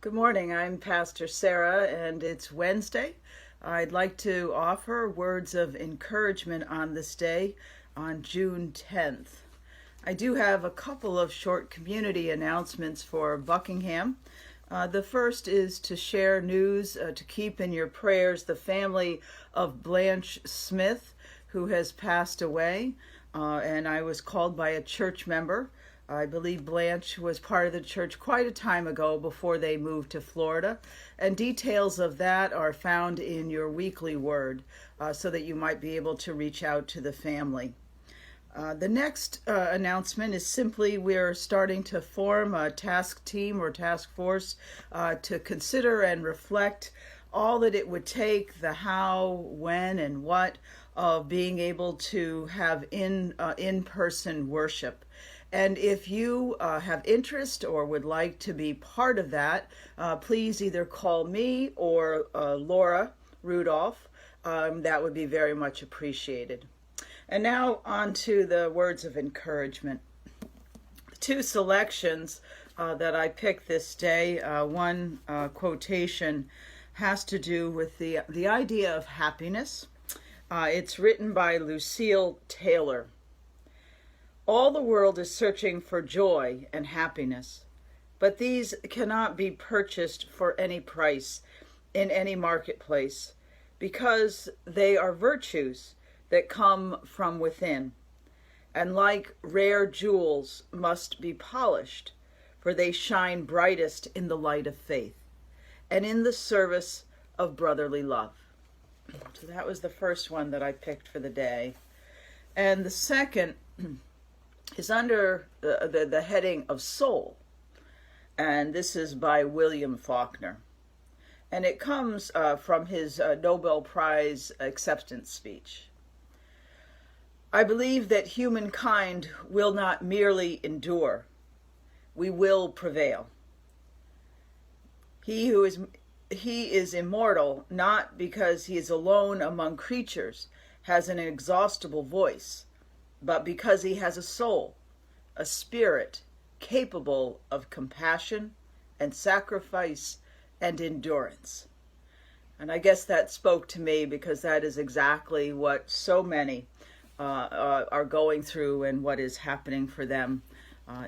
Good morning. I'm Pastor Sarah, and it's Wednesday. I'd like to offer words of encouragement on this day on June 10th. I do have a couple of short community announcements for Buckingham. The first is to share news to keep in your prayers the family of Blanche Smith, who has passed away, and I was called by a church member. I believe Blanche was part of the church quite a time ago before they moved to Florida, and details of that are found in your weekly word so that you might be able to reach out to the family. The next announcement is simply we're starting to form a task team or task force to consider and reflect all that it would take, the how, when, and what of being able to have in-person worship. And if you have interest or would like to be part of that, please either call me or Laura Rudolph. That would be very much appreciated. And now on to the words of encouragement. The two selections that I picked this day, one quotation has to do with the idea of happiness. It's written by Lucille Taylor. All the world is searching for joy and happiness, but these cannot be purchased for any price in any marketplace, because they are virtues that come from within, and like rare jewels must be polished, for they shine brightest in the light of faith and in the service of brotherly love. So that was the first one that I picked for the day. And the second is under the heading of soul, and this is by William Faulkner, and it comes from his Nobel Prize acceptance speech. I believe that humankind will not merely endure, we will prevail. He is immortal not because he is alone among creatures, has an inexhaustible voice, but because he has a soul, a spirit capable of compassion and sacrifice and endurance. And I guess that spoke to me because that is exactly what so many are going through and what is happening for them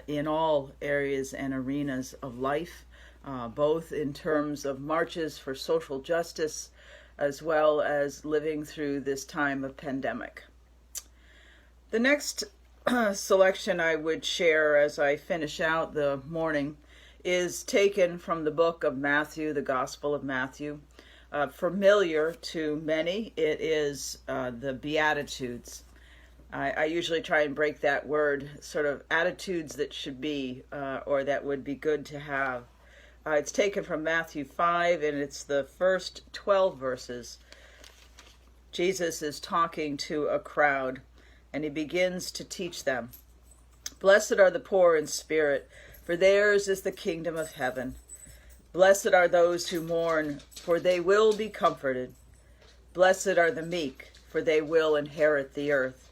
in all areas and arenas of life, both in terms of marches for social justice as well as living through this time of pandemic. The next selection I would share as I finish out the morning is taken from the book of Matthew, the Gospel of Matthew. Familiar to many, it is the Beatitudes. I usually try and break that word, sort of attitudes that should be or that would be good to have. It's taken from Matthew 5, and it's the first 12 verses. Jesus is talking to a crowd, and he begins to teach them. Blessed are the poor in spirit, for theirs is the kingdom of heaven. Blessed are those who mourn, for they will be comforted. Blessed are the meek, for they will inherit the earth.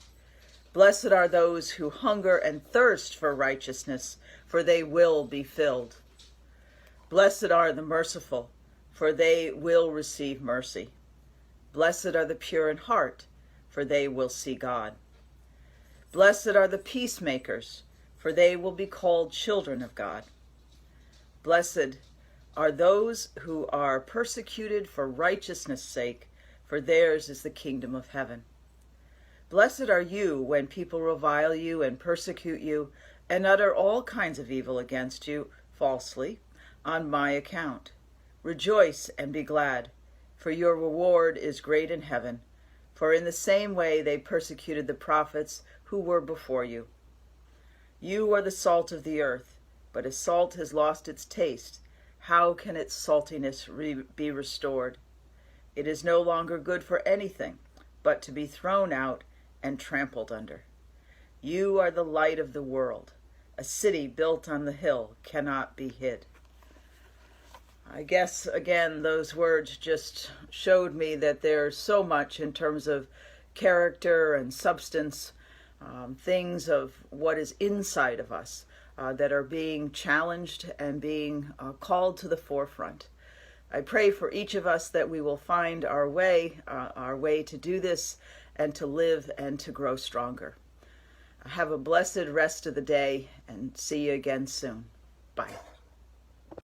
Blessed are those who hunger and thirst for righteousness, for they will be filled. Blessed are the merciful, for they will receive mercy. Blessed are the pure in heart, for they will see God. Blessed are the peacemakers, for they will be called children of God. Blessed are those who are persecuted for righteousness' sake, for theirs is the kingdom of heaven. Blessed are you when people revile you and persecute you and utter all kinds of evil against you falsely on my account. Rejoice and be glad, for your reward is great in heaven, for in the same way they persecuted the prophets who were before you. You are the salt of the earth, but if salt has lost its taste, how can its saltiness be restored? It is no longer good for anything but to be thrown out and trampled under. You are the light of the world. A city built on the hill cannot be hid. I guess, again, those words just showed me that there's so much in terms of character and substance, things of what is inside of us that are being challenged and being called to the forefront. I pray for each of us that we will find our way to do this and to live and to grow stronger. Have a blessed rest of the day and see you again soon. Bye.